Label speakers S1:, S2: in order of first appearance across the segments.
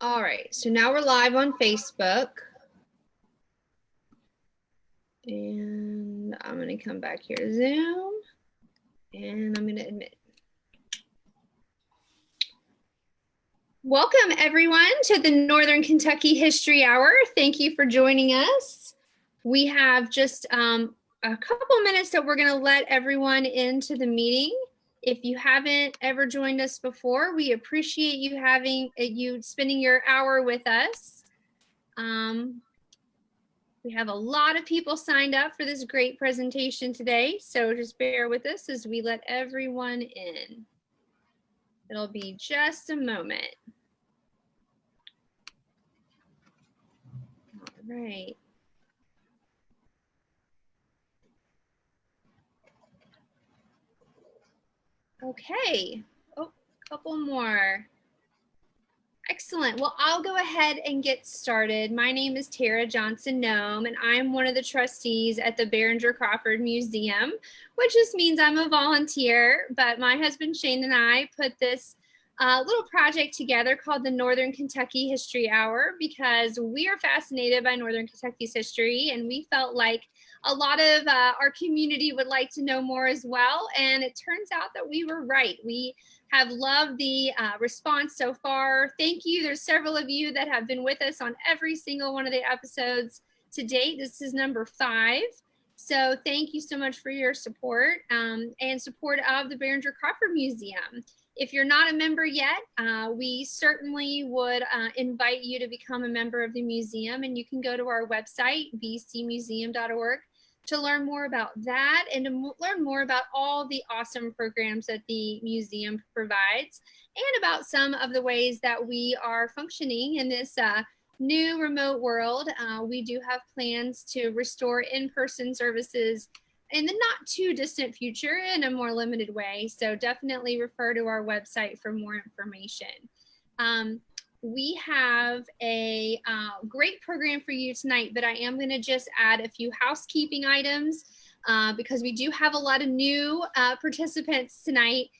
S1: All right, so now we're live on Facebook. And I'm gonna come back here to Zoom and I'm gonna admit. Welcome everyone to the Northern Kentucky History Hour. Thank you for joining us. We have just a couple minutes that we're gonna let everyone into the meeting. If you haven't ever joined us before, we appreciate you spending your hour with us. We have a lot of people signed up for this great presentation today, so just bear with us as we let everyone in. It'll be just a moment. All right. Okay. Oh, a couple more. Excellent. Well, I'll go ahead and get started. My name is Tara Johnson Nome, and I'm one of the trustees at the Behringer-Crawford Museum, which just means I'm a volunteer. But my husband Shane and I put this little project together called the Northern Kentucky History Hour because we are fascinated by Northern Kentucky's history, and we felt like a lot of our community would like to know more as well. And it turns out that we were right. We have loved the response so far. Thank you. There's several of you that have been with us on every single one of the episodes to date. This is number 5. So thank you so much for your support and support of the Behringer-Crawford Museum. If you're not a member yet, we certainly would invite you to become a member of the museum, and you can go to our website, bcmuseum.org, to learn more about that and to learn more about all the awesome programs that the museum provides and about some of the ways that we are functioning in this new remote world. We do have plans to restore in-person services in the not too distant future in a more limited way. So definitely refer to our website for more information. We have a great program for you tonight, but I am going to just add a few housekeeping items because we do have a lot of new participants tonight.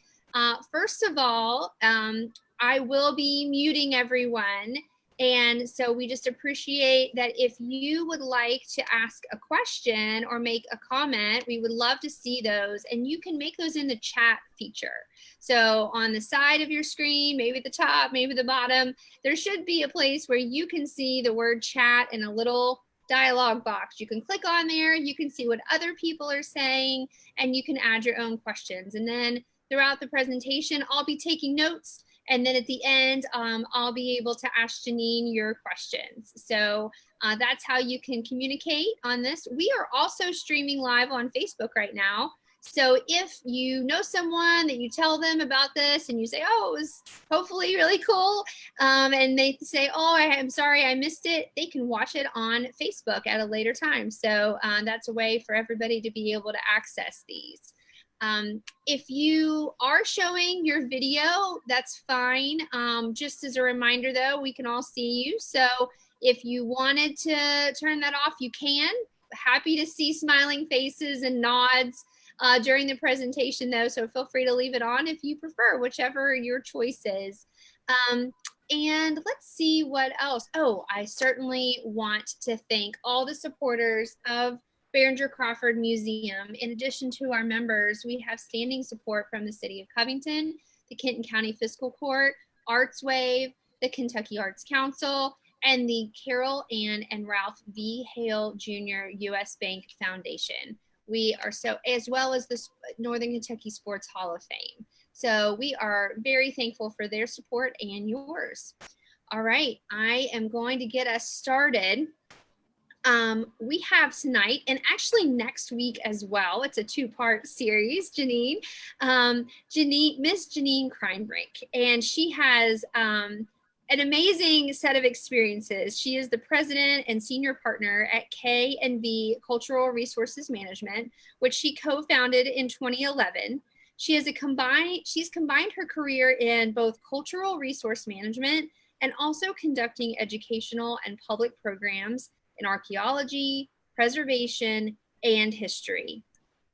S1: First of all, I will be muting everyone. And so we just appreciate that if you would like to ask a question or make a comment, we would love to see those. And you can make those in the chat feature. So on the side of your screen, maybe at the top, maybe the bottom, there should be a place where you can see the word chat in a little dialog box. You can click on there, you can see what other people are saying, and you can add your own questions. And then throughout the presentation, I'll be taking notes. And then at the end, I'll be able to ask Jeannine your questions. So that's how you can communicate on this. We are also streaming live on Facebook right now. So if you know someone that you tell them about this and you say, oh, it was hopefully really cool, and they say, oh, I'm sorry, I missed it, they can watch it on Facebook at a later time. So that's a way for everybody to be able to access these. If you are showing your video, that's fine. Just as a reminder though, we can all see you. So if you wanted to turn that off, you can. Happy to see smiling faces and nods during the presentation though. So feel free to leave it on if you prefer, whichever your choice is. And let's see what else. Oh, I certainly want to thank all the supporters of Behringer-Crawford Museum. In addition to our members, we have standing support from the City of Covington, the Kenton County Fiscal Court, ArtsWave, the Kentucky Arts Council, and the Carol Ann and Ralph V. Hale Jr. U.S. Bank Foundation. We are as well as the Northern Kentucky Sports Hall of Fame. So we are very thankful for their support and yours. All right, I am going to get us started. We have tonight, and actually next week as well, it's a 2-part series, Jeannine, Miss Jeannine Kreinbrink, and she has an amazing set of experiences. She is the president and senior partner at K&V Cultural Resources Management, which she co-founded in 2011. She's combined her career in both cultural resource management and also conducting educational and public programs in archaeology, preservation, and history.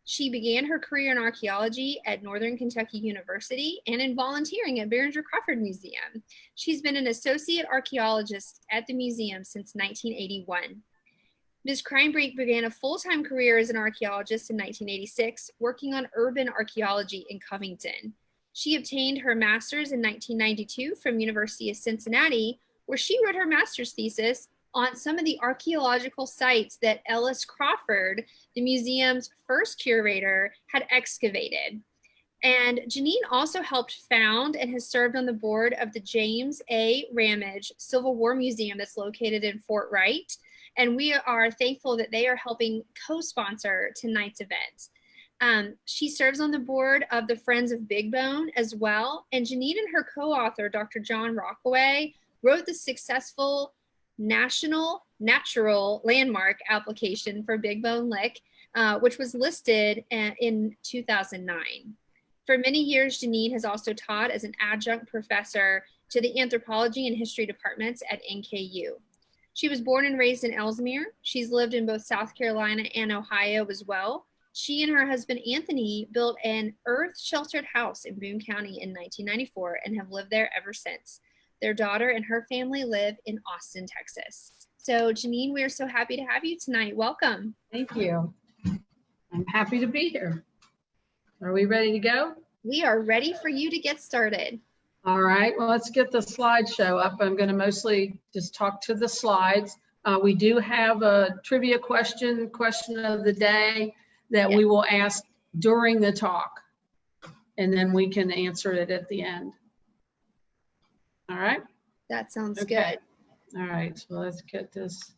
S1: She began her career in archaeology at Northern Kentucky University and in volunteering at Behringer-Crawford Museum. She's been an associate archaeologist at the museum since 1981. Ms. Kreinbrink began a full-time career as an archaeologist in 1986, working on urban archaeology in Covington. She obtained her master's in 1992 from University of Cincinnati, where she wrote her master's thesis on some of the archaeological sites that Ellis Crawford, the museum's first curator, had excavated. And Jeannine also helped found and has served on the board of the James A. Ramage Civil War Museum that's located in Fort Wright. And we are thankful that they are helping co-sponsor tonight's event. She serves on the board of the Friends of Big Bone as well. And Jeannine and her co-author, Dr. John Rockaway, wrote the successful National Natural Landmark application for Big Bone Lick, which was listed in 2009. For many years, Jeannine has also taught as an adjunct professor to the anthropology and history departments at NKY. She was born and raised in Ellesmere. She's lived in both South Carolina and Ohio as well. She and her husband, Anthony, built an earth-sheltered house in Boone County in 1994 and have lived there ever since. Their daughter and her family live in Austin, Texas. So, Jeannine, we are so happy to have you tonight. Welcome.
S2: Thank you. I'm happy to be here. Are we ready to go?
S1: We are ready for you to get started.
S2: All right, well, let's get the slideshow up. I'm going to mostly just talk to the slides. We do have a trivia question of the day that we will ask during the talk, and then we can answer it at the end. All right?
S1: That sounds
S2: okay.
S1: Good.
S2: All right, so let's get this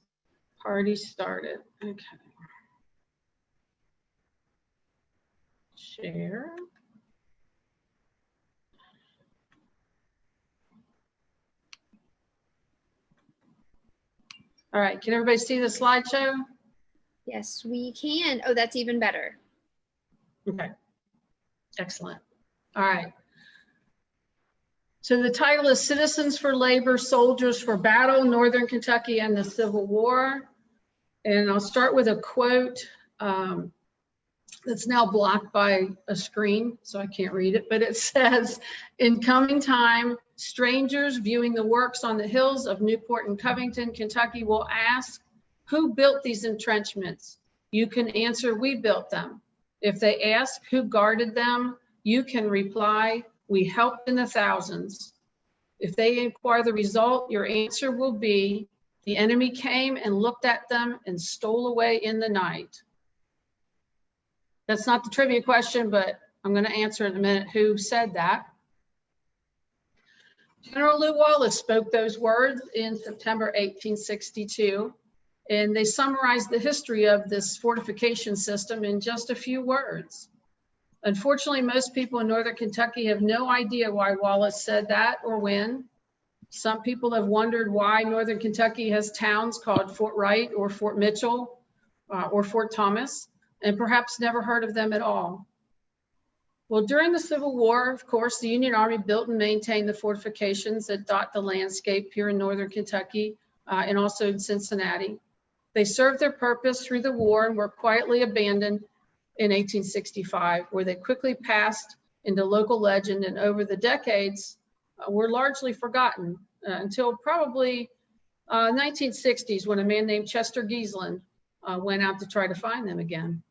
S2: party started. Okay. Share. All right, can everybody see the slideshow?
S1: Yes, we can. Oh, that's even better.
S2: Okay, excellent. All right. So the title is Citizens for Labor, Soldiers for Battle, Northern Kentucky and the Civil War. And I'll start with a quote that's now blocked by a screen, so I can't read it, but it says, "In coming time, strangers viewing the works on the hills of Newport and Covington, Kentucky will ask, who built these entrenchments? You can answer, we built them. If they ask who guarded them, you can reply, we helped in the thousands. If they inquire the result, your answer will be, the enemy came and looked at them and stole away in the night." That's not the trivia question, but I'm going to answer in a minute who said that. General Lew Wallace spoke those words in September 1862, and they summarized the history of this fortification system in just a few words. Unfortunately, most people in Northern Kentucky have no idea why Wallace said that or when. Some people have wondered why Northern Kentucky has towns called Fort Wright or Fort Mitchell or Fort Thomas, and perhaps never heard of them at all. Well, during the Civil War, of course, the Union Army built and maintained the fortifications that dot the landscape here in Northern Kentucky and also in Cincinnati. They served their purpose through the war and were quietly abandoned in 1865, where they quickly passed into local legend and over the decades were largely forgotten until probably 1960s when a man named Chester Giesland went out to try to find them again.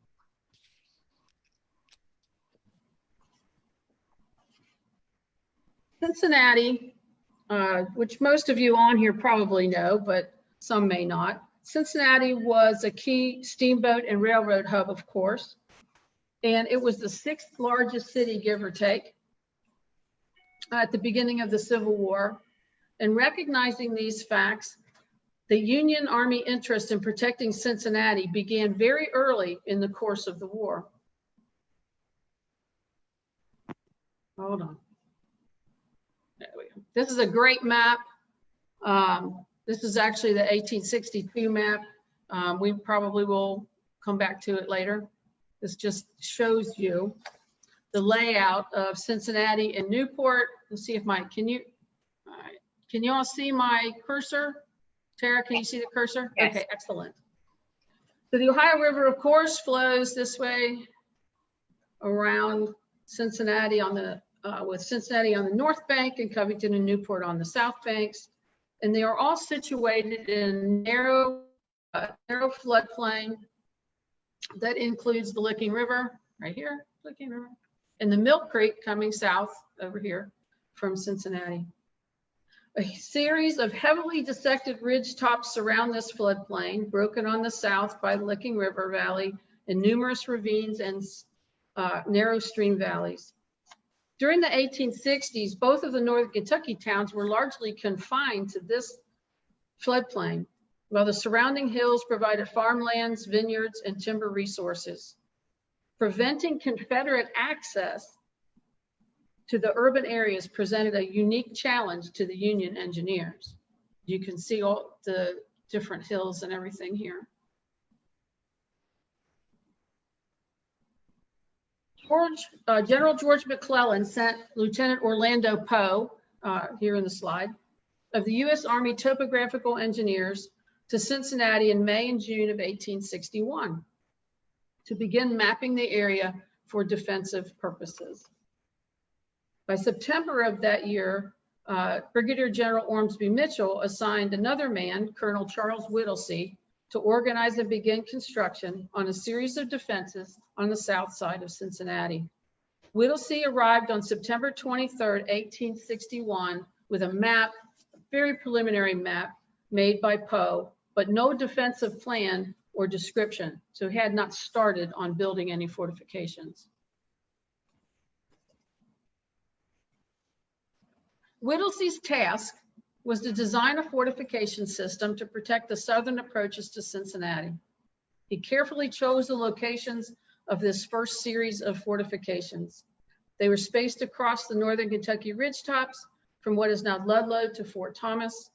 S2: Cincinnati, which most of you on here probably know, but some may not. Cincinnati was a key steamboat and railroad hub, of course, and it was the 6th largest city, give or take, at the beginning of the Civil War. And recognizing these facts, the Union Army interest in protecting Cincinnati began very early in the course of the war. Hold on. There we go. This is a great map. This is actually the 1862 map. We probably will come back to it later. This just shows you the layout of Cincinnati and Newport. Let's see if Mike, all right. Can you all see my cursor? Tara, can you see the cursor?
S1: Yes.
S2: Okay, excellent. So the Ohio River, of course, flows this way around Cincinnati with Cincinnati on the north bank and Covington and Newport on the south banks. And they are all situated in narrow floodplain that includes the Licking River, right here, Licking River, and the Milk Creek coming south over here from Cincinnati. A series of heavily dissected ridge tops surround this floodplain, broken on the south by the Licking River Valley and numerous ravines and narrow stream valleys. During the 1860s, both of the northern Kentucky towns were largely confined to this floodplain, while the surrounding hills provided farmlands, vineyards, and timber resources. Preventing Confederate access to the urban areas presented a unique challenge to the Union engineers. You can see all the different hills and everything here. General George McClellan sent Lieutenant Orlando Poe, here in the slide, of the U.S. Army Topographical Engineers to Cincinnati in May and June of 1861 to begin mapping the area for defensive purposes. By September of that year, Brigadier General Ormsby Mitchell assigned another man, Colonel Charles Whittlesea, to organize and begin construction on a series of defenses on the south side of Cincinnati. Whittlesea arrived on September 23rd, 1861, with a map, a very preliminary map made by Poe, but no defensive plan or description, so he had not started on building any fortifications. Whittlesea's task was to design a fortification system to protect the southern approaches to Cincinnati. He carefully chose the locations of this first series of fortifications. They were spaced across the northern Kentucky ridgetops from what is now Ludlow to Fort Thomas,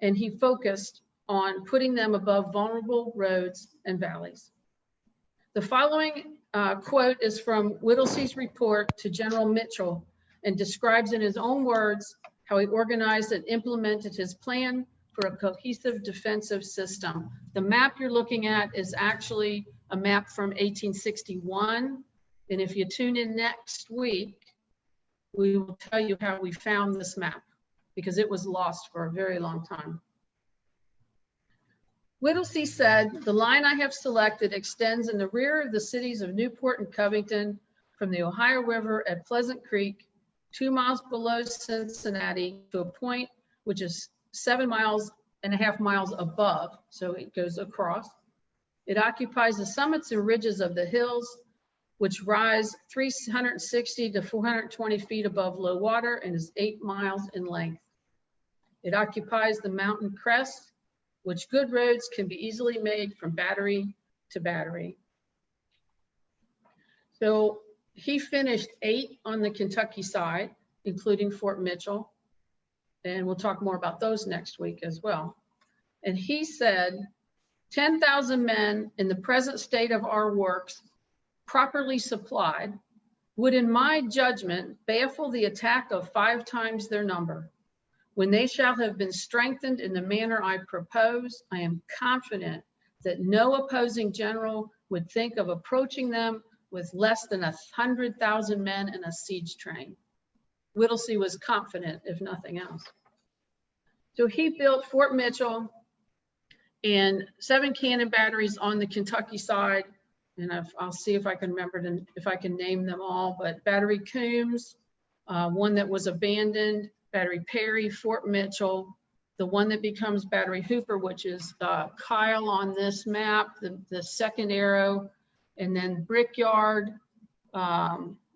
S2: and he focused on putting them above vulnerable roads and valleys. The following quote is from Whittlesea's report to General Mitchell and describes in his own words how he organized and implemented his plan for a cohesive defensive system. The map you're looking at is actually a map from 1861. And if you tune in next week, we will tell you how we found this map because it was lost for a very long time. Whittlesea said, "The line I have selected extends in the rear of the cities of Newport and Covington from the Ohio River at Pleasant Creek, 2 miles below Cincinnati, to a point which is 7.5 miles above, so it goes across. It occupies the summits and ridges of the hills, which rise 360 to 420 feet above low water and is 8 miles in length. It occupies the mountain crest, which good roads can be easily made from battery to battery." So he finished 8 on the Kentucky side, including Fort Mitchell. And we'll talk more about those next week as well. And he said, 10,000 men in the present state of our works, properly supplied, would in my judgment baffle the attack of 5 times their number. When they shall have been strengthened in the manner I propose, I am confident that no opposing general would think of approaching them with less than 100,000 men in a siege train. Whittlesea was confident, if nothing else. So he built Fort Mitchell and 7 cannon batteries on the Kentucky side. And I'll see if I can remember if I can name them all, but Battery Coombs, one that was abandoned, Battery Perry, Fort Mitchell, the one that becomes Battery Hooper, which is Kyle on this map, the second arrow, and then Brickyard,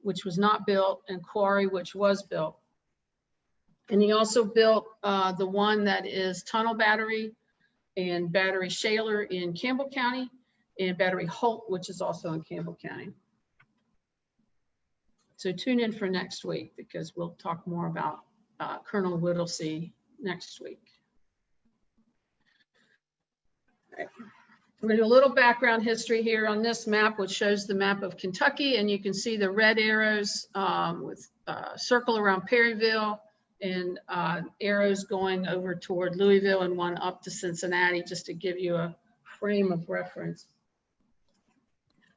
S2: which was not built, and Quarry, which was built. And he also built the one that is Tunnel Battery and BatterySchaller in Campbell County, and Battery Holt, which is also in Campbell County. So tune in for next week because we'll talk more about Colonel Whittlesea next week. All right. We're going to do a little background history here on this map, which shows the map of Kentucky, and you can see the red arrows with a circle around Perryville and arrows going over toward Louisville and one up to Cincinnati, just to give you a frame of reference.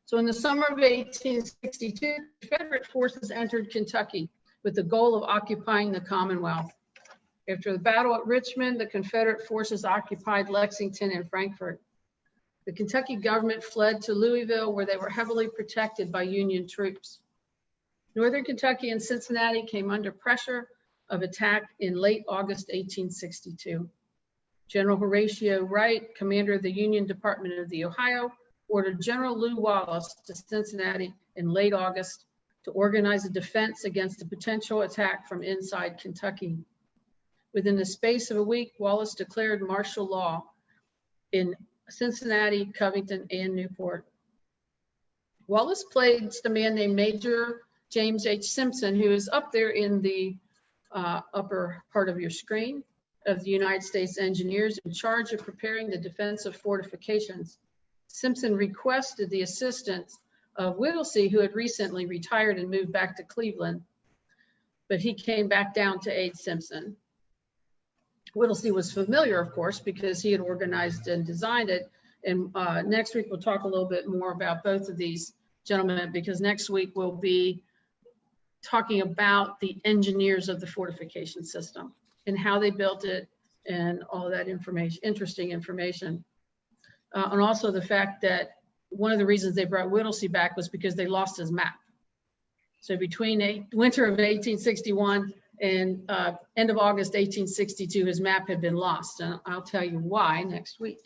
S2: So in the summer of 1862, Confederate forces entered Kentucky with the goal of occupying the Commonwealth. After the battle at Richmond, the Confederate forces occupied Lexington and Frankfort. The Kentucky government fled to Louisville, where they were heavily protected by Union troops. Northern Kentucky and Cincinnati came under pressure of attack in late August 1862. General Horatio Wright, commander of the Union Department of the Ohio, ordered General Lew Wallace to Cincinnati in late August to organize a defense against a potential attack from inside Kentucky. Within the space of a week, Wallace declared martial law in Cincinnati, Covington, and Newport. Wallace placed a man named Major James H. Simpson, who is up there in the upper part of your screen, of the United States Engineers, in charge of preparing the defensive fortifications. Simpson requested the assistance of Whittlesea, who had recently retired and moved back to Cleveland, but he came back down to aid Simpson. Whittlesea was familiar, of course, because he had organized and designed it. And next week, we'll talk a little bit more about both of these gentlemen, because next week we'll be talking about the engineers of the fortification system and how they built it and all that information, interesting information. And also the fact that one of the reasons they brought Whittlesea back was because they lost his map. So between winter of 1861 and end of August 1862, his map had been lost. And I'll tell you why next week.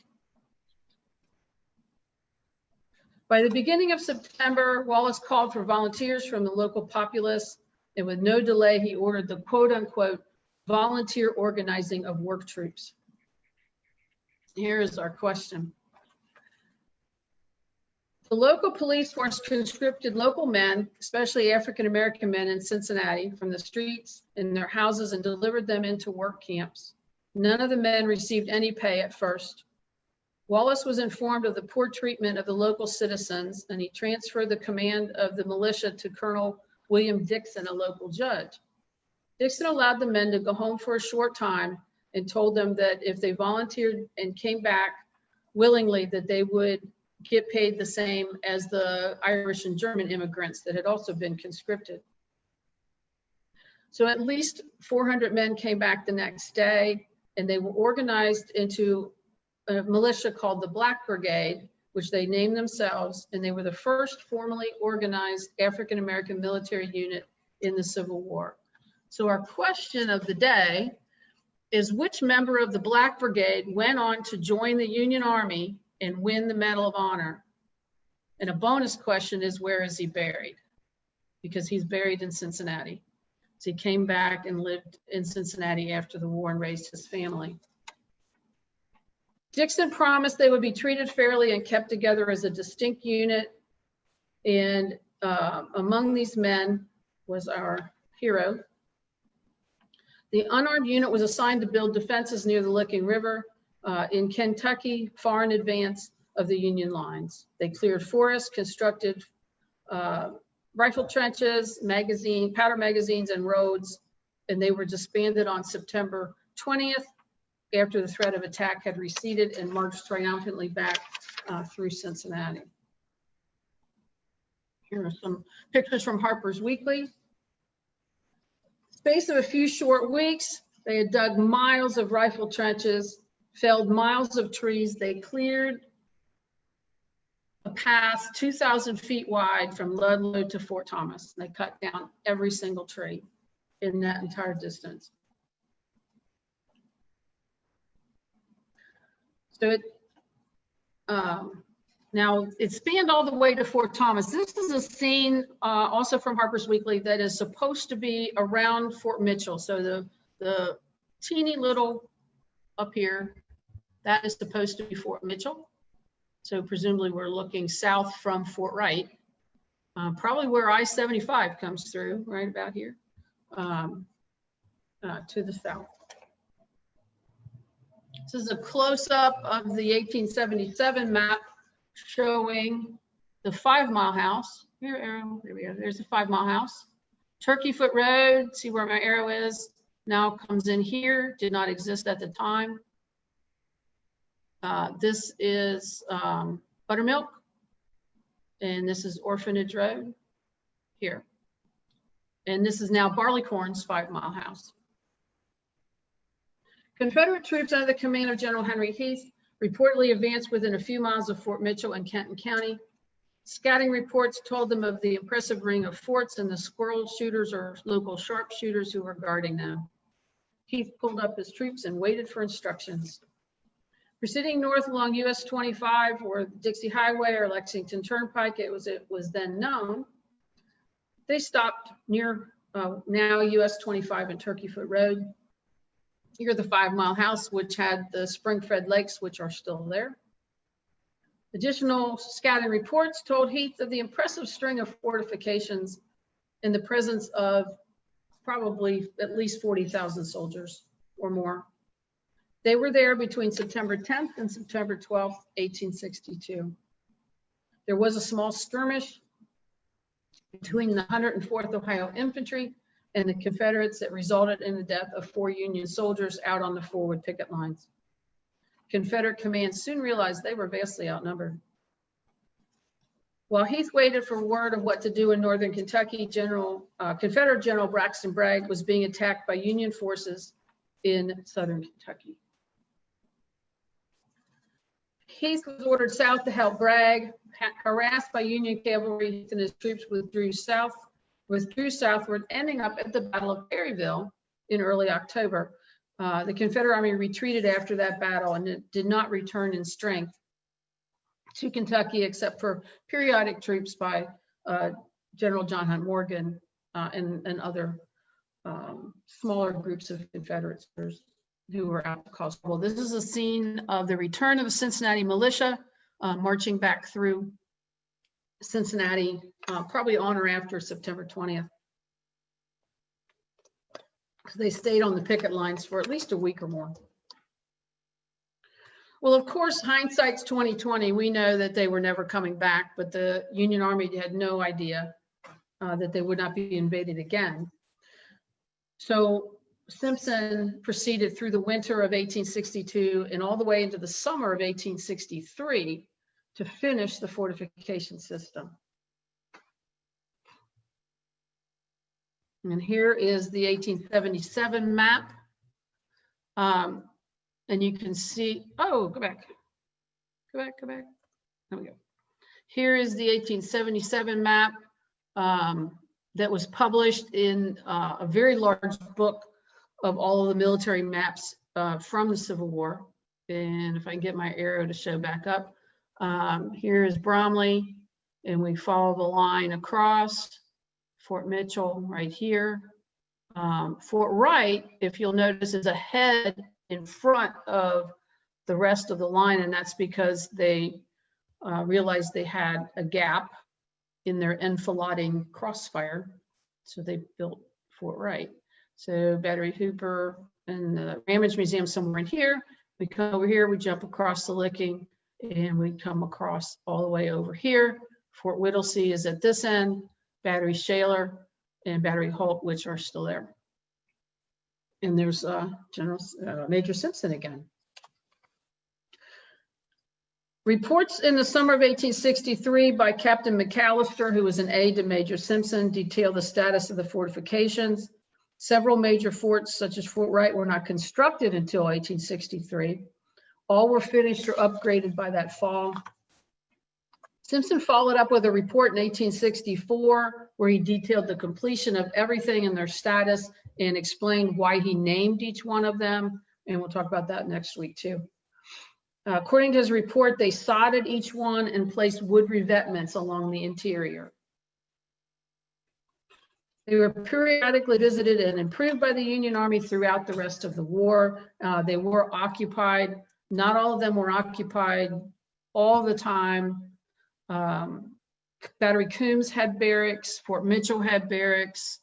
S2: By the beginning of September, Wallace called for volunteers from the local populace, and with no delay, he ordered the quote unquote volunteer organizing of work troops. Here is our question. The local police force conscripted local men, especially African-American men in Cincinnati, from the streets in their houses and delivered them into work camps. None of the men received any pay at first. Wallace was informed of the poor treatment of the local citizens, and he transferred the command of the militia to Colonel William Dixon, a local judge. Dixon allowed the men to go home for a short time and told them that if they volunteered and came back willingly, that they would get paid the same as the Irish and German immigrants that had also been conscripted. So at least 400 men came back the next day, and they were organized into a militia called the Black Brigade, which they named themselves, and they were the first formally organized African-American military unit in the Civil War. So our question of the day is, which member of the Black Brigade went on to join the Union Army and win the Medal of Honor? And a bonus question is, where is he buried? Because he's buried in Cincinnati. So he came back and lived in Cincinnati after the war and raised his family. Dixon promised they would be treated fairly and kept together as a distinct unit. And among these men was our hero. The unarmed unit was assigned to build defenses near the Licking River in Kentucky, far in advance of the Union lines. They cleared forests, constructed rifle trenches, powder magazines, and roads, and they were disbanded on September 20th after the threat of attack had receded and marched triumphantly back through Cincinnati. Here are some pictures from Harpers Weekly. Space of a few short weeks, they had dug miles of rifle trenches, felled miles of trees. They cleared a path 2,000 feet wide from Ludlow to Fort Thomas. They cut down every single tree in that entire distance. So now it spanned all the way to Fort Thomas. This is a scene also from Harper's Weekly that is supposed to be around Fort Mitchell. So the teeny little up here, that is supposed to be Fort Mitchell. So presumably we're looking south from Fort Wright, probably where I-75 comes through, right about here, to the south. This is a close-up of the 1877 map showing the 5 Mile House. Here, arrow, there we go. There's the 5 Mile House. Turkey Foot Road, see where my arrow is, now comes in here, did not exist at the time. This is Buttermilk. And this is Orphanage Road here. And this is now Barleycorn's 5 Mile House. Confederate troops under the command of General Henry Heath reportedly advanced within a few miles of Fort Mitchell in Kenton County. Scouting reports told them of the impressive ring of forts and the squirrel shooters or local sharpshooters who were guarding them. Heath pulled up his troops and waited for instructions. Proceeding north along US 25 or Dixie Highway or Lexington Turnpike, it was then known, they stopped near now US 25 and Turkey Foot Road. Here, the 5 Mile House, which had the spring-fed lakes, which are still there. Additional scouting reports told Heath of the impressive string of fortifications in the presence of probably at least 40,000 soldiers or more. They were there between September 10th and September 12th, 1862. There was a small skirmish between the 104th Ohio Infantry and the Confederates that resulted in the death of 4 Union soldiers out on the forward picket lines. Confederate command soon realized they were vastly outnumbered. While Heath waited for word of what to do in northern Kentucky, Confederate General Braxton Bragg was being attacked by Union forces in southern Kentucky. Heath was ordered south to help Bragg. Harassed by Union cavalry, Heath and his troops withdrew southward, ending up at the Battle of Perryville in early October. The Confederate Army retreated after that battle and it did not return in strength to Kentucky except for periodic troops by General John Hunt Morgan and other smaller groups of Confederates who were out to cause trouble. This is a scene of the return of the Cincinnati militia marching back through Cincinnati, probably on or after September 20th. They stayed on the picket lines for at least a week or more. Well, of course, hindsight's 2020. We know that they were never coming back, but the Union Army had no idea that they would not be invaded again. So Simpson proceeded through the winter of 1862 and all the way into the summer of 1863 to finish the fortification system. And here is the 1877 map. And you can see, oh, go back. There we go. Here is the 1877 map that was published in a very large book of all of the military maps from the Civil War. And if I can get my arrow to show back up, here is Bromley, and we follow the line across. Fort Mitchell right here. Fort Wright, if you'll notice, is ahead in front of the rest of the line, and that's because they realized they had a gap in their enfilading crossfire, so they built Fort Wright. So Battery Hooper and the Ramage Museum somewhere in here. We come over here, we jump across the Licking, and we come across all the way over here. Fort Whittlesea is at this end. BatterySchaller and Battery Holt, which are still there. And there's Major Simpson again. Reports in the summer of 1863 by Captain McAllister, who was an aide to Major Simpson, detail the status of the fortifications. Several major forts, such as Fort Wright, were not constructed until 1863. All were finished or upgraded by that fall. Simpson followed up with a report in 1864 where he detailed the completion of everything and their status and explained why he named each one of them. And we'll talk about that next week too. According to his report, they sodded each one and placed wood revetments along the interior. They were periodically visited and improved by the Union Army throughout the rest of the war. They were occupied. Not all of them were occupied all the time. Battery Coombs had barracks, Fort Mitchell had barracks,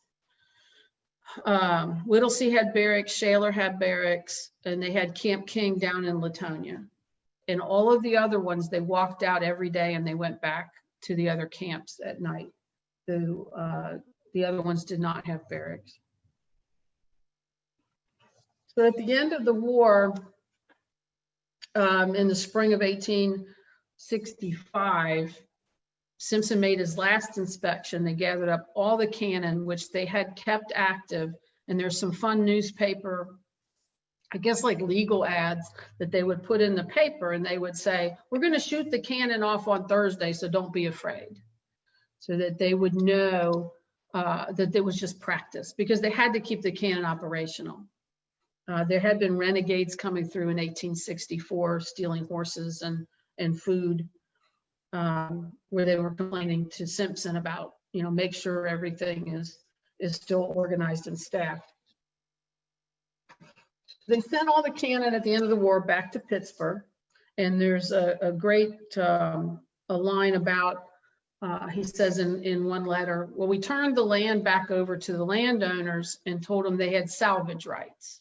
S2: Whittlesea had barracks, Shaler had barracks, and they had Camp King down in Latonia. And all of the other ones, they walked out every day and they went back to the other camps at night. The other ones did not have barracks. So at the end of the war, in the spring of 1865, Simpson made his last inspection. They gathered up all the cannon, which they had kept active. And there's some fun newspaper, I guess like legal ads that they would put in the paper, and they would say, we're going to shoot the cannon off on Thursday, so don't be afraid. So that they would know that it was just practice, because they had to keep the cannon operational. There had been renegades coming through in 1864, stealing horses and food, where they were complaining to Simpson about, make sure everything is still organized and staffed. They sent all the cannon at the end of the war back to Pittsburgh, and there's a great a line about, he says in one letter, well, we turned the land back over to the landowners and told them they had salvage rights.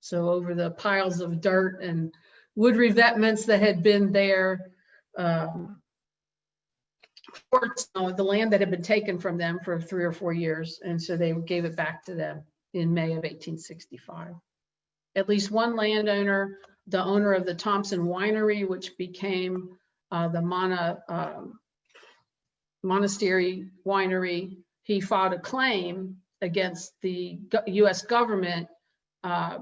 S2: So over the piles of dirt and wood revetments that had been there, the land that had been taken from them for 3 or 4 years. And so they gave it back to them in May of 1865. At least one landowner, the owner of the Thompson Winery, which became the Monastery Winery, he filed a claim against the U.S. government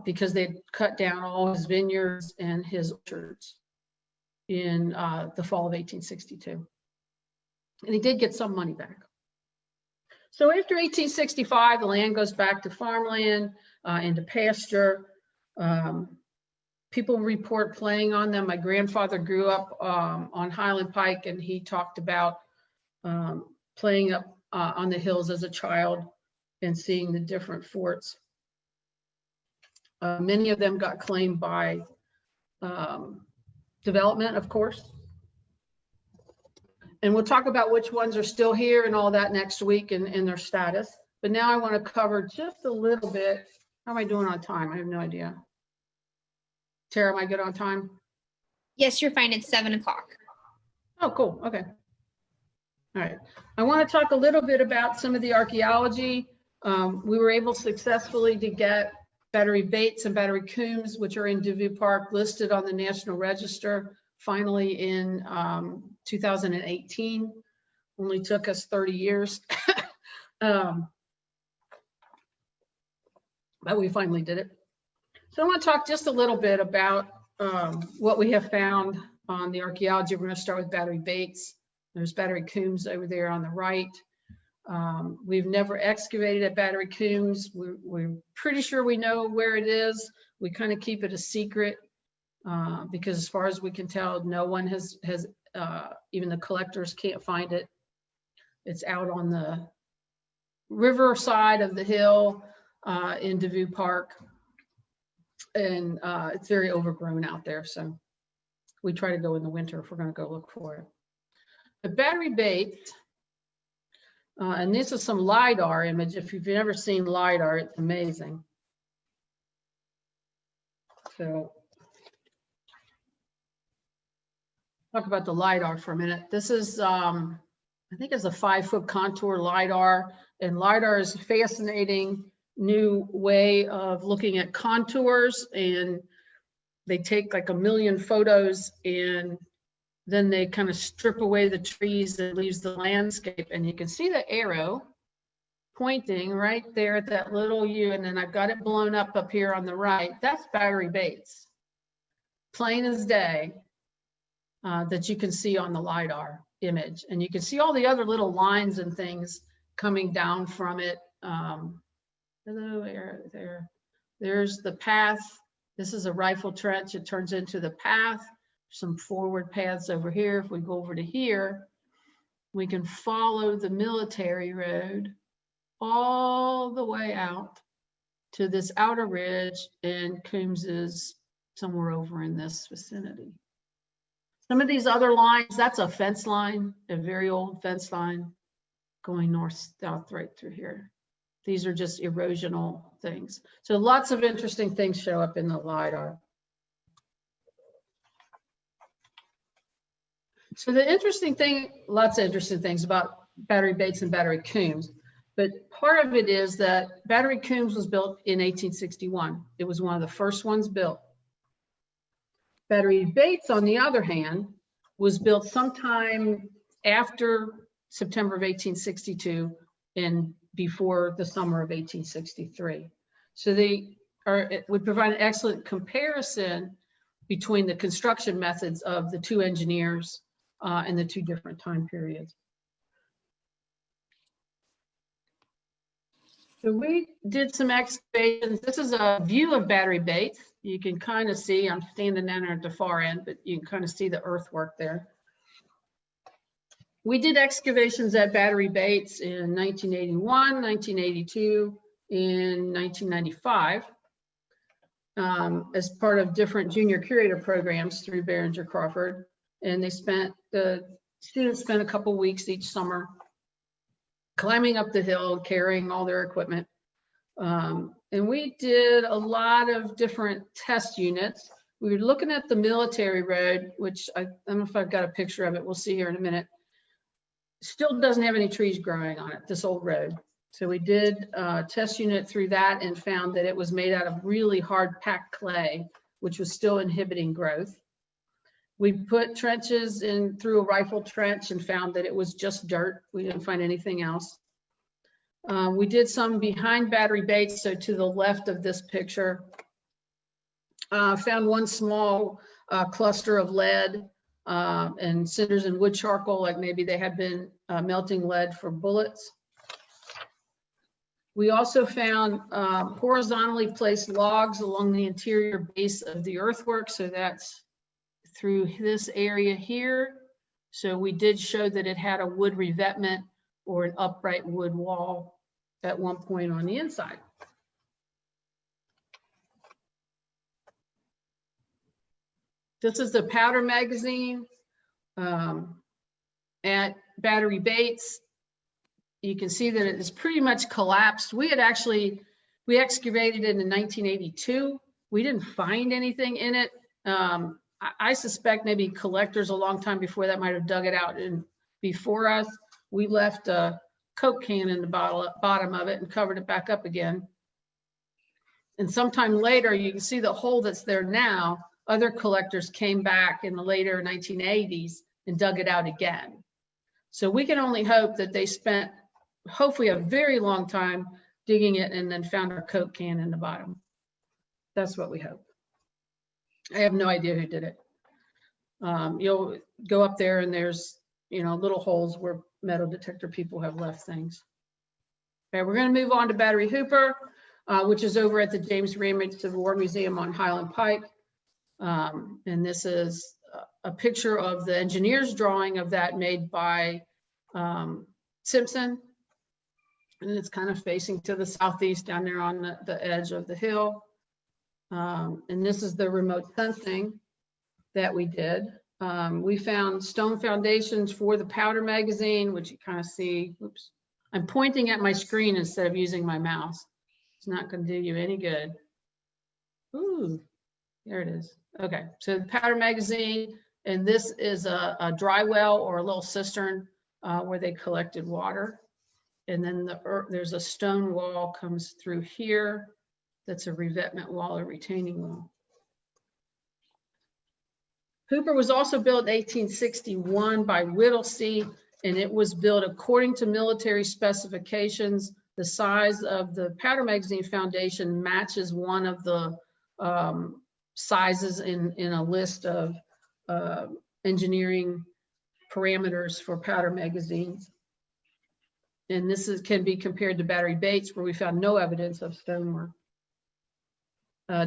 S2: because they'd cut down all his vineyards and his orchards in the fall of 1862. And he did get some money back. So after 1865, the land goes back to farmland, into pasture. People report playing on them. My grandfather grew up on Highland Pike, and he talked about playing up on the hills as a child and seeing the different forts. Many of them got claimed by development, of course. And we'll talk about which ones are still here and all that next week and their status. But now I want to cover just a little bit. How am I doing on time? I have no idea. Tara, am I good on time?
S1: Yes, you're fine. It's 7 o'clock.
S2: Oh, cool. Okay. All right. I want to talk a little bit about some of the archaeology. We were able successfully to get Battery Bates and Battery Coombs, which are in Devou Park, listed on the National Register, finally in 2018. Only took us 30 years. But we finally did it. So I want to talk just a little bit about what we have found on the archaeology. We're going to start with Battery Bates. There's Battery Coombs over there on the right. We've never excavated at Battery Coombs. We're pretty sure we know where it is. We kind of keep it a secret because as far as we can tell, no one has even the collectors can't find it. It's out on the river side of the hill in Devou Park. And it's very overgrown out there. So we try to go in the winter if we're going to go look for it. The Battery Bates, and this is some Lidar image. If you've never seen Lidar, it's amazing. So talk about the Lidar for a minute. This is, I think it's a 5-foot contour Lidar, and Lidar is a fascinating new way of looking at contours, and they take like 1 million photos and then they kind of strip away the trees that leaves the landscape, and you can see the arrow pointing right there at that little U, and then I've got it blown up here on the right. That's Battery Bates, plain as day, that you can see on the Lidar image, and you can see all the other little lines and things coming down from it. There's the path. This is a rifle trench. It turns into the path. Some forward paths over here. If we go over to here, we can follow the military road all the way out to this outer ridge, and Coombs is somewhere over in this vicinity. Some of these other lines, that's a fence line, a very old fence line going north-south right through here. These are just erosional things. So lots of interesting things show up in the Lidar. So the interesting thing, lots of interesting things about Battery Bates and Battery Coombs, but part of it is that Battery Coombs was built in 1861. It was one of the first ones built. Battery Bates, on the other hand, was built sometime after September of 1862 and before the summer of 1863. So it would provide an excellent comparison between the construction methods of the two engineers in the two different time periods. So we did some excavations. This is a view of Battery Bates. You can kind of see, I'm standing down there at the far end, but you can kind of see the earthwork there. We did excavations at Battery Bates in 1981, 1982, and 1995 as part of different junior curator programs through Behringer-Crawford. And the students spent a couple weeks each summer climbing up the hill, carrying all their equipment. And we did a lot of different test units. We were looking at the military road, which I don't know if I've got a picture of it. We'll see here in a minute. Still doesn't have any trees growing on it, this old road. So we did a test unit through that and found that it was made out of really hard packed clay, which was still inhibiting growth. We put trenches in through a rifle trench and found that it was just dirt. We didn't find anything else. We did some behind Battery Bates, so to the left of this picture. Found one small cluster of lead and cinders and wood charcoal, like maybe they had been melting lead for bullets. We also found horizontally placed logs along the interior base of the earthwork, so that's through this area here. So we did show that it had a wood revetment or an upright wood wall at one point on the inside. This is the powder magazine at Battery Bates. You can see that it is pretty much collapsed. We excavated it in 1982. We didn't find anything in it. I suspect maybe collectors a long time before that might have dug it out. And before us, we left a Coke can in the bottom of it and covered it back up again. And sometime later, you can see the hole that's there now. Other collectors came back in the later 1980s and dug it out again. So we can only hope that they spent hopefully a very long time digging it and then found our Coke can in the bottom. That's what we hope. I have no idea who did it. You'll go up there and there's, little holes where metal detector people have left things. Okay, we're going to move on to Battery Hooper, which is over at the James Ramage Civil War Museum on Highland Pike. And this is a picture of the engineer's drawing of that made by Simpson. And it's kind of facing to the southeast down there on the edge of the hill. And this is the remote sensing that we did. We found stone foundations for the powder magazine, which you kind of see. Oops, I'm pointing at my screen instead of using my mouse. It's not going to do you any good. Ooh, there it is. Okay, so the powder magazine, and this is a dry well or a little cistern where they collected water. And then there's a stone wall comes through here. That's a revetment wall or retaining wall. Hooper was also built in 1861 by Whittlesea, and it was built according to military specifications. The size of the powder magazine foundation matches one of the sizes in a list of engineering parameters for powder magazines. And this can be compared to Battery Bates, where we found no evidence of stonework.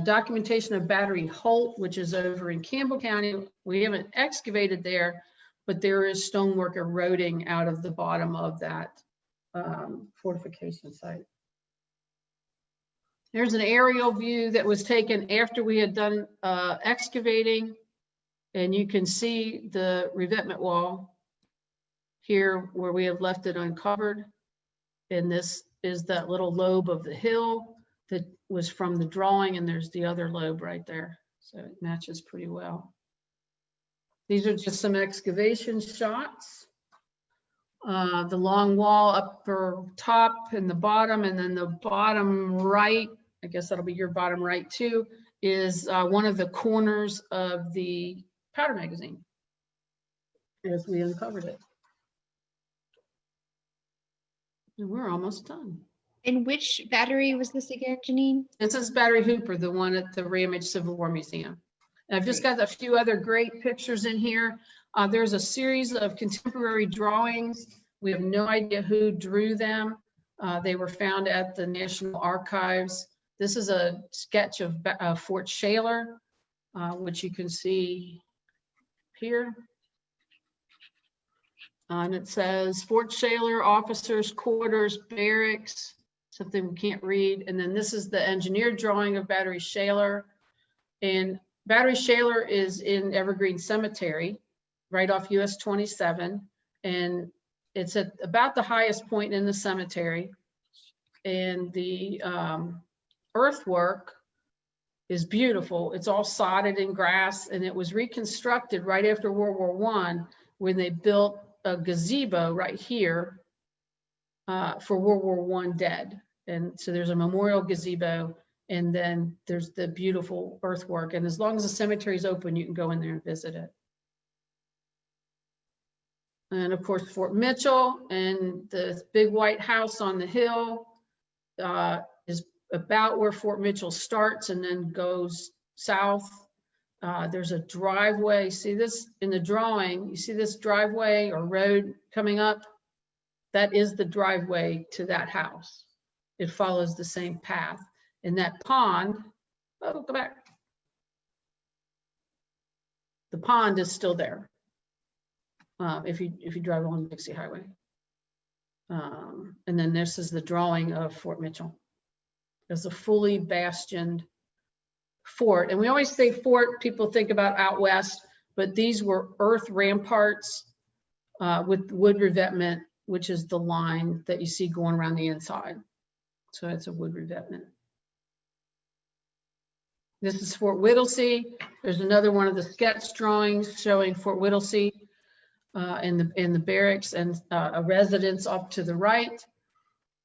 S2: Documentation of Battery Holt, which is over in Campbell County. We haven't excavated there, but there is stonework eroding out of the bottom of that fortification site. There's an aerial view that was taken after we had done excavating, and you can see the revetment wall here where we have left it uncovered. And this is that little lobe of the hill that was from the drawing, and there's the other lobe right there. So it matches pretty well. These are just some excavation shots. The long wall upper top and the bottom, and then the bottom right, I guess that'll be your bottom right too, is one of the corners of the powder magazine as we uncovered it. And we're almost done.
S1: And which battery was this again, Jeannine?
S2: This is Battery Hooper, the one at the Ramage Civil War Museum. And I've just got a few other great pictures in here. There's a series of contemporary drawings. We have no idea who drew them. They were found at the National Archives. This is a sketch of Fort Shaler, which you can see here. And it says Fort Shaler, officers' quarters, barracks, something we can't read. And then this is the engineered drawing of BatterySchaller. And BatterySchaller is in Evergreen Cemetery, right off US 27. And it's at about the highest point in the cemetery. And the earthwork is beautiful. It's all sodded in grass, and it was reconstructed right after World War I when they built a gazebo right here for World War I dead. And so there's a memorial gazebo, and then there's the beautiful earthwork. And as long as the cemetery is open, you can go in there and visit it. And of course, Fort Mitchell and the big white house on the hill is about where Fort Mitchell starts and then goes south. There's a driveway. See this in the drawing? You see this driveway or road coming up? That is the driveway to that house. It follows the same path. And that pond, oh, go back. The pond is still there if you drive along Dixie Highway. And then this is the drawing of Fort Mitchell. It's a fully bastioned fort. And we always say fort, people think about out west, but these were earth ramparts with wood revetment, which is the line that you see going around the inside. So it's a wood revetment. This is Fort Whittlesea. There's another one of the sketch drawings showing Fort Whittlesea in the barracks and a residence up to the right.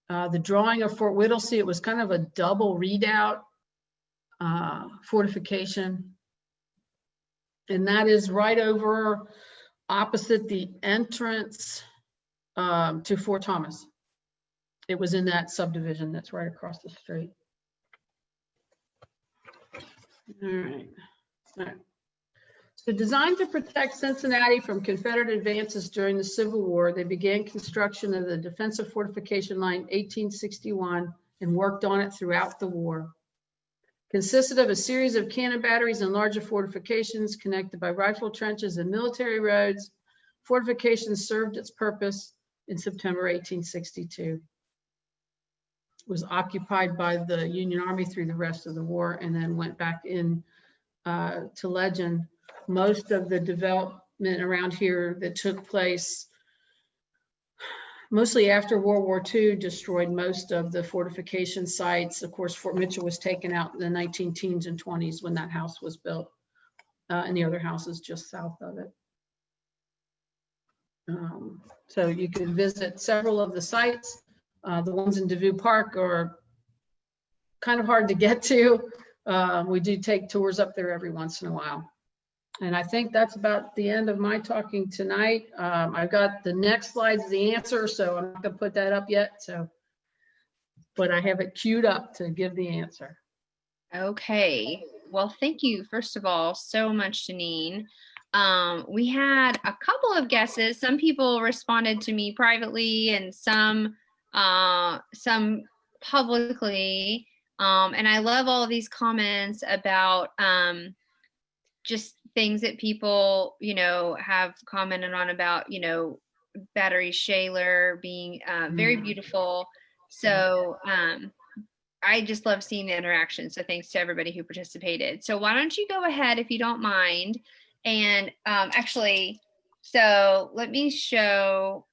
S2: The drawing of Fort Whittlesea, it was kind of a double redoubt fortification. And that is right over opposite the entrance to Fort Thomas. It was in that subdivision that's right across the street. All right. So designed to protect Cincinnati from Confederate advances during the Civil War, they began construction of the defensive fortification line in 1861 and worked on it throughout the war. Consisted of a series of cannon batteries and larger fortifications connected by rifle trenches and military roads. Fortifications served its purpose in September 1862. It was occupied by the Union Army through the rest of the war and then went back in to legend. Most of the development around here that took place mostly after World War II destroyed most of the fortification sites. Of course, Fort Mitchell was taken out in the 19 teens and 20s when that house was built, and the other houses just south of it. So you can visit several of the sites. The ones in DeVue Park are kind of hard to get to. We do take tours up there every once in a while. And I think that's about the end of my talking tonight. I've got the next slide's the answer, so I'm not gonna put that up yet. So, but I have it queued up to give the answer.
S1: Okay. Well, thank you, first of all, so much, Jeannine. We had a couple of guesses. Some people responded to me privately and some publicly. And I love all of these comments about just things that people, you know, have commented on about, you know, BatterySchaller being very beautiful. So I just love seeing the interaction. So thanks to everybody who participated. So why don't you go ahead, if you don't mind, and actually, so let me show,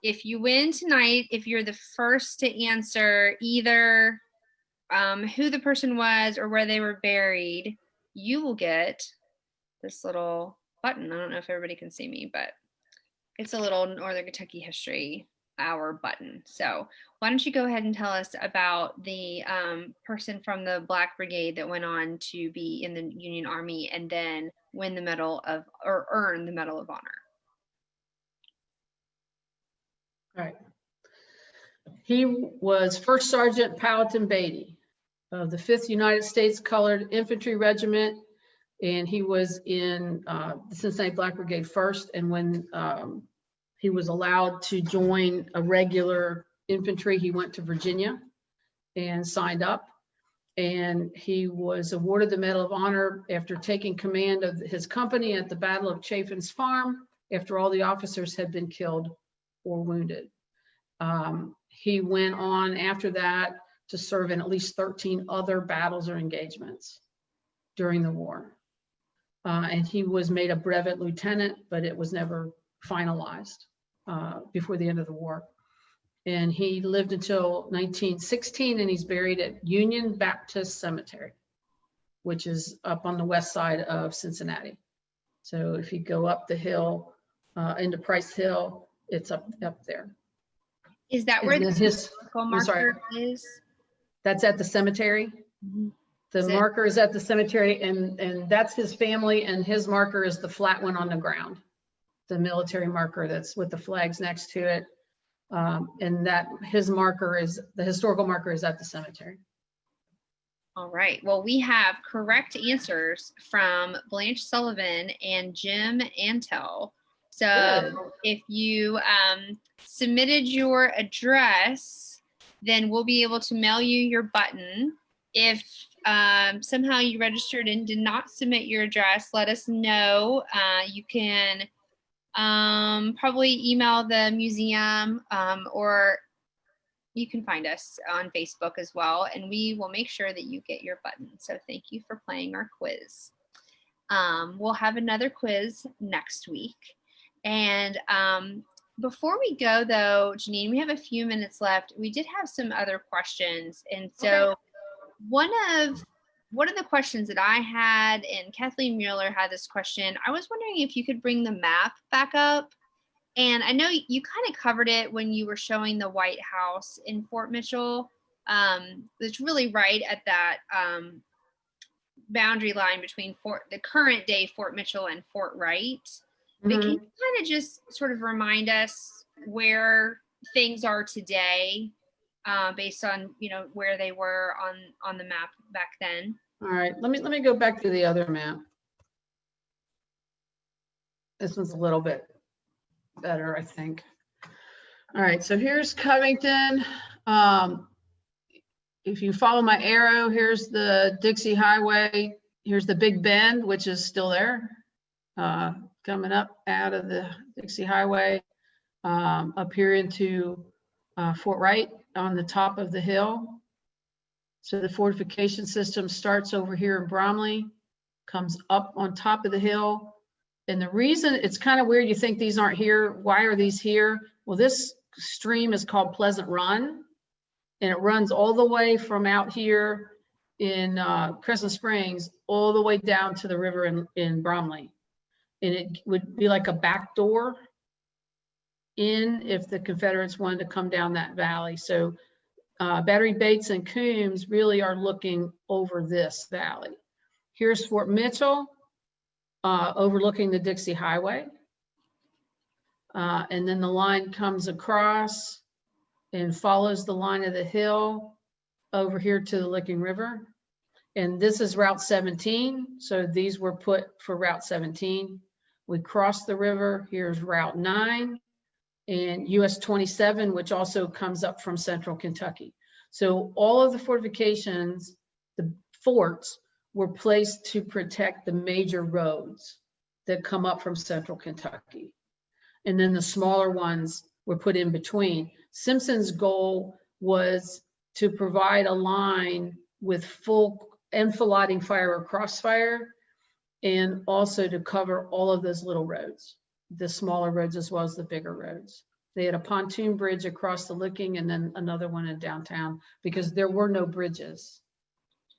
S1: if you win tonight, if you're the first to answer either who the person was or where they were buried, you will get this little button. I don't know if everybody can see me, but it's a little Northern Kentucky History Hour button. So why don't you go ahead and tell us about the person from the Black Brigade that went on to be in the Union Army and then win the Medal of, or earn the Medal of Honor.
S2: All right. He was First Sergeant Powhatan Beatty of the 5th United States Colored Infantry Regiment, and he was in the Cincinnati Black Brigade first. And when he was allowed to join a regular infantry, he went to Virginia and signed up. And he was awarded the Medal of Honor after taking command of his company at the Battle of Chaffin's Farm, after all the officers had been killed or wounded. He went on after that to serve in at least 13 other battles or engagements during the war. And he was made a brevet lieutenant, but it was never finalized before the end of the war. And he lived until 1916, and he's buried at Union Baptist Cemetery, which is up on the west side of Cincinnati. So if you go up the hill into Price Hill, it's up there.
S1: Is that where the historical marker is?
S2: That's at the cemetery.
S1: Mm-hmm.
S2: The marker is at the cemetery, and that's his family, and his marker is the flat one on the ground, the military marker that's with the flags next to it. And that his marker is, the historical marker is at the cemetery.
S1: All right. Well, we have correct answers from Blanche Sullivan and Jim Antel. So good. If you submitted your address, then we'll be able to mail you your button. If somehow you registered and did not submit your address, let us know. You can probably email the museum, or you can find us on Facebook as well, and we will make sure that you get your button. So thank you for playing our quiz. We'll have another quiz next week. And before we go though, Jeannine, we have a few minutes left. We did have some other questions. And so one of the questions that I had, and Kathleen Mueller had this question, I was wondering if you could bring the map back up. And I know you kind of covered it when you were showing the White House in Fort Mitchell. It's really right at that boundary line between the current day Fort Mitchell and Fort Wright. But can you kind of just sort of remind us where things are today, based on, you know, where they were on the map back then?
S2: All right, let me go back to the other map. This one's a little bit better, I think. All right, so here's Covington. If you follow my arrow, here's the Dixie Highway. Here's the Big Bend, which is still there, coming up out of the Dixie Highway, up here into Fort Wright on the top of the hill. So the fortification system starts over here in Bromley, comes up on top of the hill. And the reason it's kind of weird, you think these aren't here. Why are these here? Well, this stream is called Pleasant Run, and it runs all the way from out here in Crescent Springs all the way down to the river in Bromley. And it would be like a back door in if the Confederates wanted to come down that valley. So Battery Bates and Coombs really are looking over this valley. Here's Fort Mitchell, overlooking the Dixie Highway. And then the line comes across and follows the line of the hill over here to the Licking River. And this is Route 17. So these were put for Route 17. We cross the river. Here's Route 9 and US 27, which also comes up from central Kentucky. So all of the fortifications, the forts, were placed to protect the major roads that come up from central Kentucky. And then the smaller ones were put in between. Simpson's goal was to provide a line with full enfilading fire or crossfire, and also to cover all of those little roads, the smaller roads as well as the bigger roads. They had a pontoon bridge across the Licking and then another one in downtown because there were no bridges,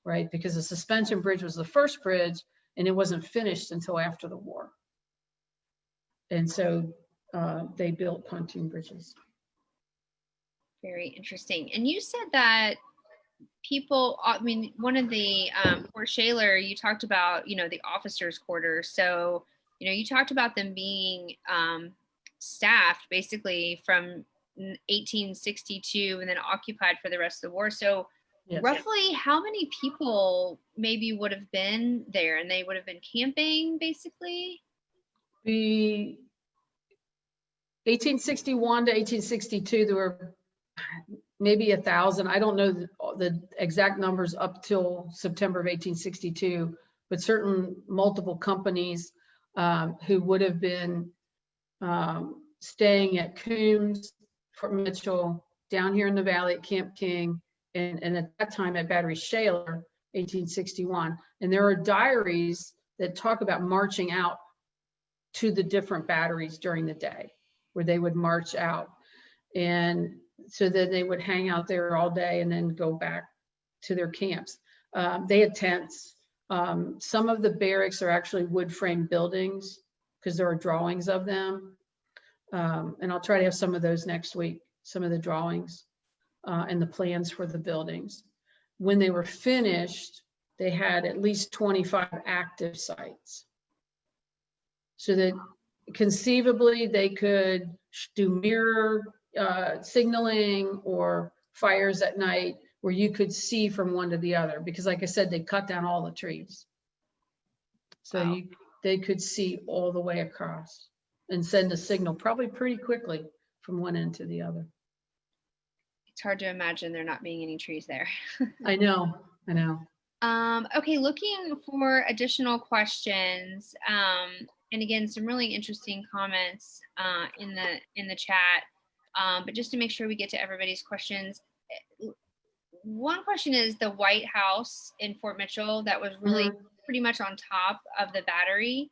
S2: right? Because the suspension bridge was the first bridge and it wasn't finished until after the war. And so they built pontoon bridges.
S1: Very interesting. And you said that people, I mean, one of the Fort Shaler, you talked about, you know, the officers' quarters. So, you know, you talked about them being staffed basically from 1862 and then occupied for the rest of the war. So
S2: Yes.
S1: roughly how many people maybe would have been there, and they would have been camping basically?
S2: The 1861 to 1862, there were maybe 1,000. I don't know the exact numbers up till September of 1862, but certain multiple companies who would have been staying at Coombs, Fort Mitchell, down here in the valley at Camp King, and at that time at BatterySchaller, 1861. And there are diaries that talk about marching out to the different batteries during the day, where they would march out. And so then they would hang out there all day and then go back to their camps. They had tents. Some of the barracks are actually wood frame buildings because there are drawings of them. And I'll try to have some of those next week, some of the drawings and the plans for the buildings. When they were finished, they had at least 25 active sites. So that conceivably they could do mirror signaling or fires at night where you could see from one to the other, because like I said, they cut down all the trees. So
S1: Wow.
S2: they could see all the way across and send a signal probably pretty quickly from one end to the other.
S1: It's hard to imagine there not being any trees there.
S2: I know.
S1: Okay, looking for additional questions, and again, some really interesting comments in the chat. But just to make sure we get to everybody's questions, one question is the White House in Fort Mitchell that was really pretty much on top of the battery.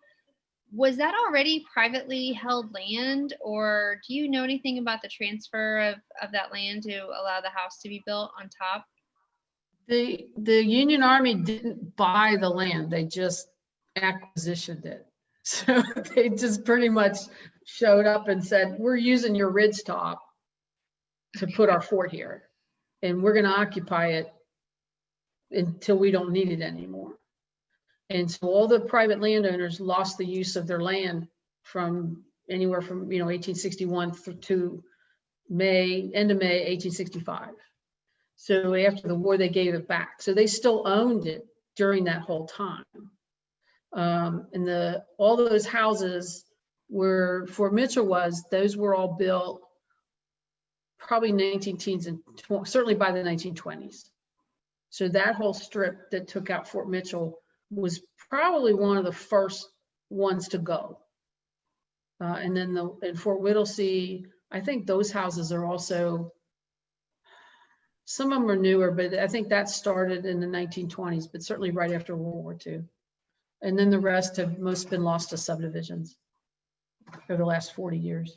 S1: Was that already privately held land, or do you know anything about the transfer of that land to allow the house to be built on top?
S2: The Union Army didn't buy the land, they just acquisitioned it. So they just pretty much showed up and said, we're using your ridge top to put our fort here, and we're going to occupy it until we don't need it anymore. And so all the private landowners lost the use of their land from anywhere from 1861 to end of May 1865. So after the war, they gave it back. So they still owned it during that whole time. And all those houses where Fort Mitchell was, those were all built probably 19-teens and certainly by the 1920s. So that whole strip that took out Fort Mitchell was probably one of the first ones to go. And then in Fort Whittlesea, I think those houses are also, some of them are newer, but I think that started in the 1920s, but certainly right after World War II. And then the rest have most been lost to subdivisions over the last 40 years.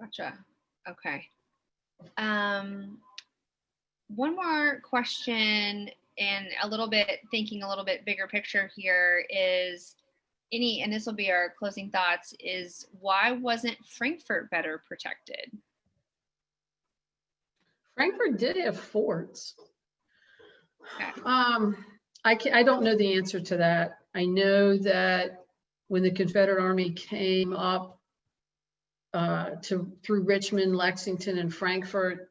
S1: Gotcha. Okay. One more question, and thinking a little bit bigger picture here is and this will be our closing thoughts, is why wasn't Frankfort better protected?
S2: Frankfort did have forts.
S1: Okay.
S2: I don't know the answer to that. I know that when the Confederate Army came up through Richmond, Lexington, and Frankfort,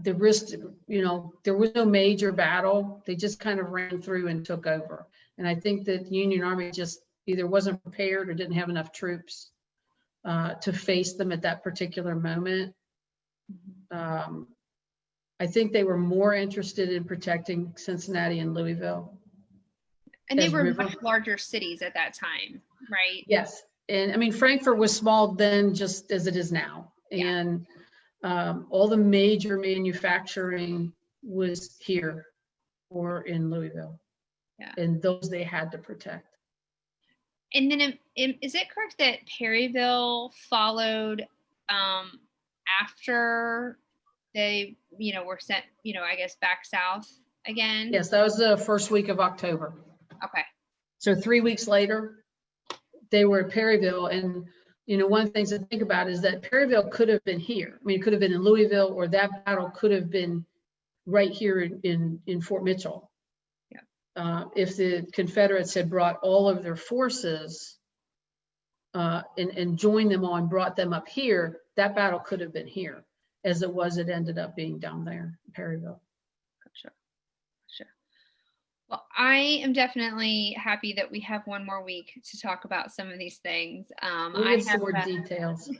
S2: the risk, there was no major battle. They just kind of ran through and took over. And I think that the Union Army just either wasn't prepared or didn't have enough troops to face them at that particular moment. I think they were more interested in protecting Cincinnati and Louisville.
S1: And they were much larger cities at that time, right?
S2: Yes. And I mean, Frankfort was small then just as it is now. Yeah. And all the major manufacturing was here or in Louisville. Yeah. And those they had to protect.
S1: And then is it correct that Perryville followed after they, were sent, I guess back south again?
S2: Yes, that was the first week of October.
S1: Okay.
S2: So 3 weeks later, they were at Perryville. And, one of the things to think about is that Perryville could have been here. I mean, it could have been in Louisville, or that battle could have been right here in Fort Mitchell. Yeah. If the Confederates had brought all of their forces and joined them on, brought them up here, that battle could have been here. As it was, it ended up being down there in Perryville.
S1: Gotcha. Well, I am definitely happy that we have one more week to talk about some of these things.
S2: We'll get some more details.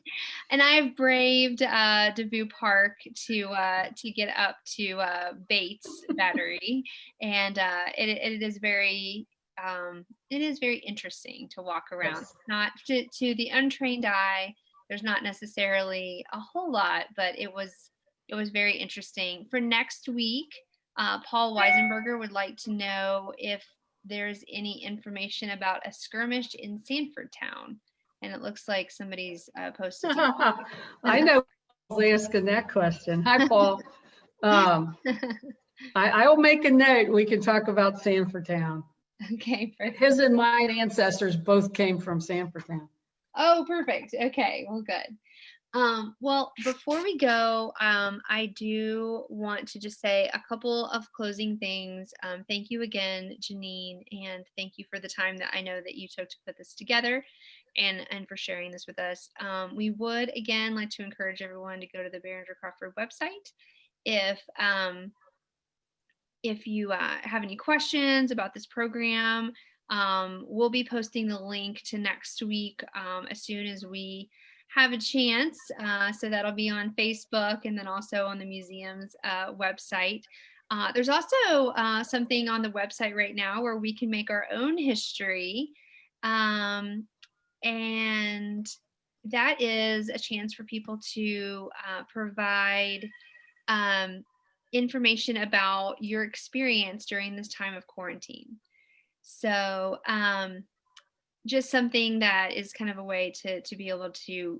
S1: And I have braved Devou Park to get up to Bates Battery, and it is very interesting to walk around.
S2: Yes.
S1: Not to the untrained eye, there's not necessarily a whole lot, but it was very interesting. For next week, Paul Weisenberger would like to know if there's any information about a skirmish in Sanford Town. And it looks like somebody's posted.
S2: I know Paul's asking that question. Hi, Paul. I'll make a note. We can talk about Sanford Town.
S1: Okay. Perfect.
S2: His and my ancestors both came from Sanford Town.
S1: Oh, perfect. Okay. Well, good. Well, before we go, I do want to just say a couple of closing things. Thank you again, Jeannine, and thank you for the time that I know that you took to put this together and for sharing this with us. We would, again, like to encourage everyone to go to the Behringer-Crawford website. If you have any questions about this program, we'll be posting the link to next week as soon as we have a chance. So that'll be on Facebook and then also on the museum's website. There's also something on the website right now where we can make our own history. And that is a chance for people to provide information about your experience during this time of quarantine. So just something that is kind of a way to be able to,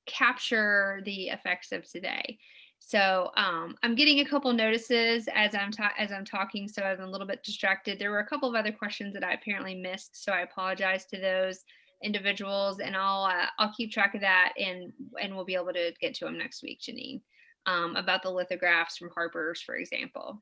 S1: capture the effects of today. So I'm getting a couple notices as I'm talking, so I'm a little bit distracted. There were a couple of other questions that I apparently missed, so I apologize to those individuals, and I'll keep track of that, and we'll be able to get to them next week, Jeannine, about the lithographs from Harpers, for example.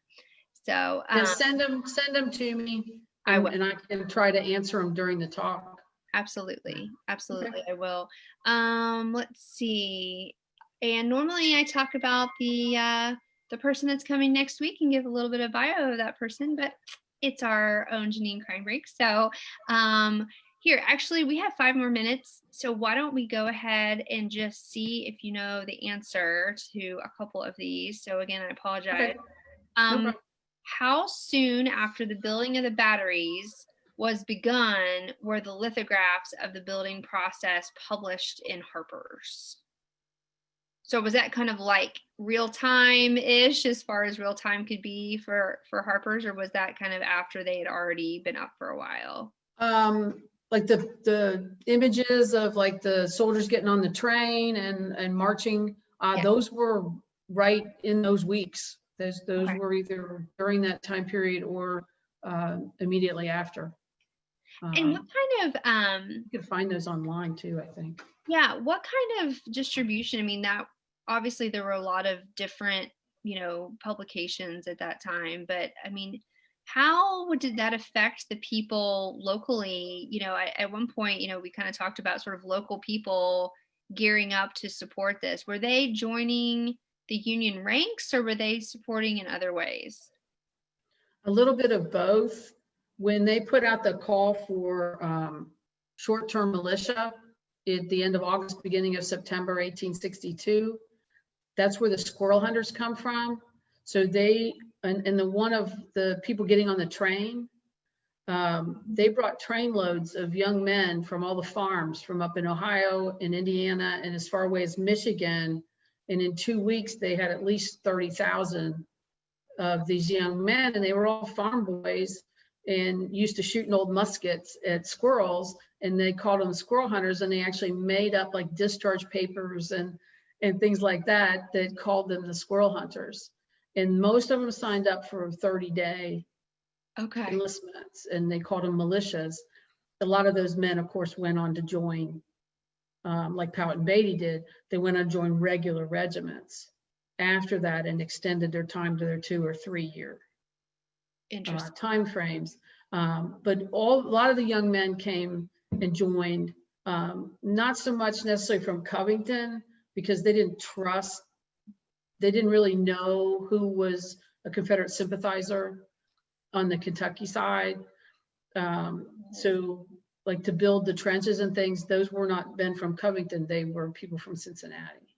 S1: So
S2: send them to me.
S1: I will.
S2: And I can try to answer them during the talk.
S1: Absolutely. Okay. I will. Let's see. And normally I talk about the person that's coming next week and give a little bit of bio of that person, but it's our own Jeannine Kreinbrink. So here, actually, we have 5 more minutes. So why don't we go ahead and just see if you know the answer to a couple of these. So again, I apologize. Okay. No How soon after the building of the batteries was begun were the lithographs of the building process published in Harpers? So was that kind of like real time-ish, as far as real time could be for Harpers, or was that kind of after they had already been up for a while?
S2: Like the images of like the soldiers getting on the train and marching, yeah. Those were right in those weeks. Those okay. were either during that time period or immediately after.
S1: And what kind of
S2: you can find those online too, I think.
S1: Yeah, what kind of distribution? I mean, that obviously there were a lot of different, publications at that time, but I mean, how did that affect the people locally? At one point, we kind of talked about sort of local people gearing up to support this. Were they joining the Union ranks, or were they supporting in other ways?
S2: A little bit of both. When they put out the call for short-term militia at the end of August, beginning of September 1862, that's where the squirrel hunters come from. So they, and the one of the people getting on the train, they brought train loads of young men from all the farms from up in Ohio and Indiana and as far away as Michigan. And in 2 weeks, they had at least 30,000 of these young men, and they were all farm boys and used to shooting old muskets at squirrels, and they called them squirrel hunters, and they actually made up like discharge papers and things like that called them the squirrel hunters. And most of them signed up for 30-day enlistments, and they called them militias. A lot of those men, of course, went on to join like Powhatan and Beatty did. They went on to join regular regiments after that and extended their time to their 2 or 3 year time frames. But a lot of the young men came and joined Not so much necessarily from Covington, because they didn't really know who was a Confederate sympathizer on the Kentucky side. So like to build the trenches and things, those were not men from Covington, they were people from Cincinnati.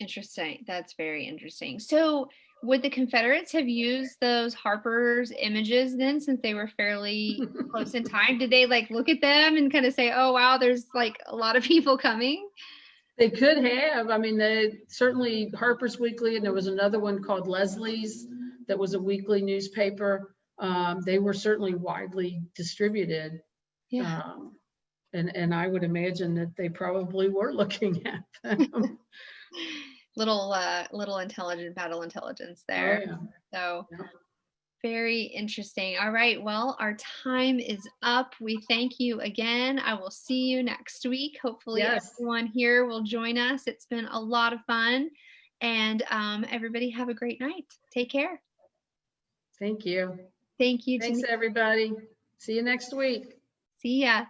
S1: Interesting. That's very interesting. So would the Confederates have used those Harpers images then, since they were fairly close in time? Did they like look at them and kind of say, oh, wow, there's like a lot of people coming?
S2: They could have. I mean, they certainly Harpers Weekly, and there was another one called Leslie's that was a weekly newspaper. They were certainly widely distributed.
S1: Yeah.
S2: And I would imagine that they probably were looking at them.
S1: Little intelligent battle intelligence there.
S2: Oh, yeah.
S1: So
S2: Yeah.
S1: very interesting. All right. Well, our time is up. We thank you again. I will see you next week. Hopefully everyone here will join us. It's been a lot of fun. And everybody have a great night. Take care.
S2: Thank you.
S1: Thank you.
S2: Thanks, everybody. See you next week.
S1: See ya.